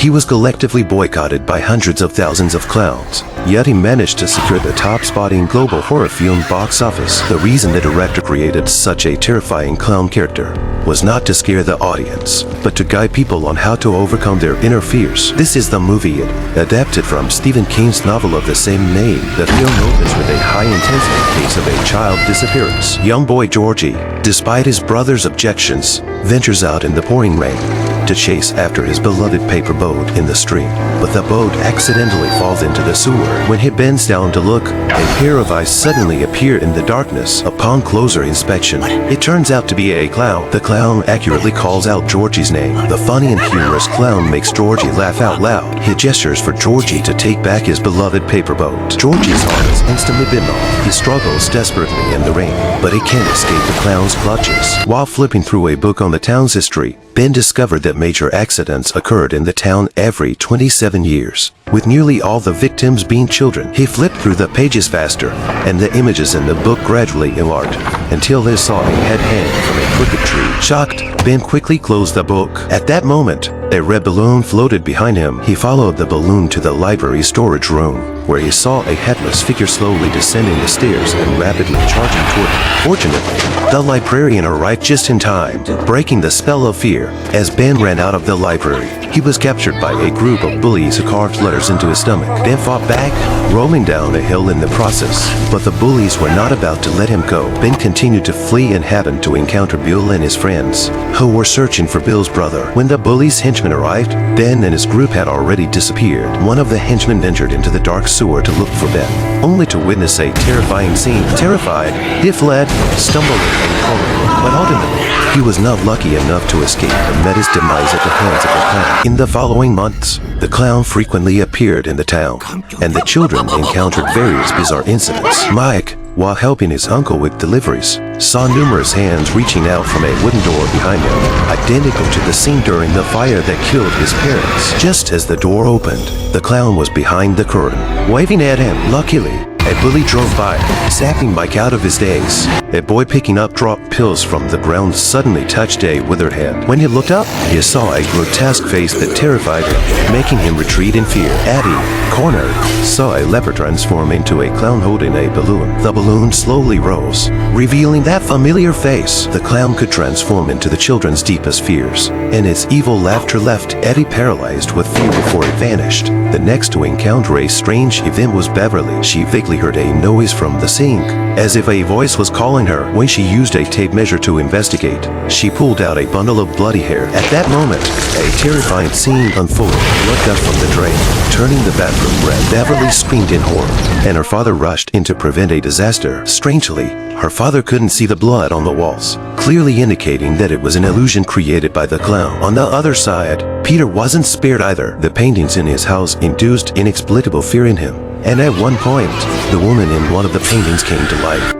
He was collectively boycotted by hundreds of thousands of clowns, yet he managed to secure the top spot in global horror film box office. The reason the director created such a terrifying clown character was not to scare the audience, but to guide people on how to overcome their inner fears. This is the movie It, adapted from Stephen King's novel of the same name. The film opens with a high-intensity case of a child disappearance. Young boy Georgie, despite his brother's objections, ventures out in the pouring rain to chase after his beloved paper boat in the stream. But the boat accidentally falls into the sewer. When he bends down to look, a pair of eyes suddenly appear in the darkness. Upon closer inspection, it turns out to be a clown. The clown accurately calls out Georgie's name. The funny and humorous clown makes Georgie laugh out loud. He gestures for Georgie to take back his beloved paper boat. Georgie's arm is instantly bitten off. He struggles desperately in the rain, but he can't escape the clown's clutches. While flipping through a book on the town's history, Ben discovered that major accidents occurred in the town every 27 years, with nearly all the victims being children. He flipped through the pages faster, and the images in the book gradually enlarged, until he saw a head hanging from a crooked tree. Shocked, Ben quickly closed the book. At that moment, a red balloon floated behind him. He followed the balloon to the library storage room, where he saw a headless figure slowly descending the stairs and rapidly charging toward him. Fortunately, the librarian arrived just in time, breaking the spell of fear. As Ben ran out of the library, he was captured by a group of bullies who carved letters into his stomach. Ben fought back, rolling down a hill in the process, but the bullies were not about to let him go. Ben continued to flee and happened to encounter Bill and his friends, who were searching for Bill's brother. When the bullies' henchmen arrived, Ben and his group had already disappeared. One of the henchmen ventured into the dark sewer to look for Ben, only to witness a terrifying scene. Terrified, he fled, stumbling and crawling, but ultimately, he was not lucky enough to escape and met his demise at the hands of the clown. In the following months, the clown frequently appeared in the town, and the children encountered various bizarre incidents. Mike, while helping his uncle with deliveries, saw numerous hands reaching out from a wooden door behind him, identical to the scene during the fire that killed his parents. Just as the door opened, the clown was behind the curtain, waving at him. Luckily, a bully drove by, snapping Mike out of his daze. A boy picking up dropped pills from the ground suddenly touched a withered hand. When he looked up, he saw a grotesque face that terrified him, making him retreat in fear. Addie, cornered, saw a leopard transform into a clown holding a balloon. The balloon slowly rose, revealing that familiar face. The clown could transform into the children's deepest fears, and its evil laughter left Eddie paralyzed with fear before it vanished. The next to encounter a strange event was Beverly. She vaguely heard a noise from the sink, as if a voice was calling her. When she used a tape measure to investigate, she pulled out a bundle of bloody hair. At that moment, a terrifying scene unfolded. Blood got from the drain, turning the bathroom red. Beverly screamed in horror, and her father rushed in to prevent a disaster. Strangely, her father couldn't see the blood on the walls, clearly indicating that it was an illusion created by the clown. On the other side, Peter wasn't spared either. The paintings in his house induced inexplicable fear in him, and at one point, the woman in one of the paintings came to life.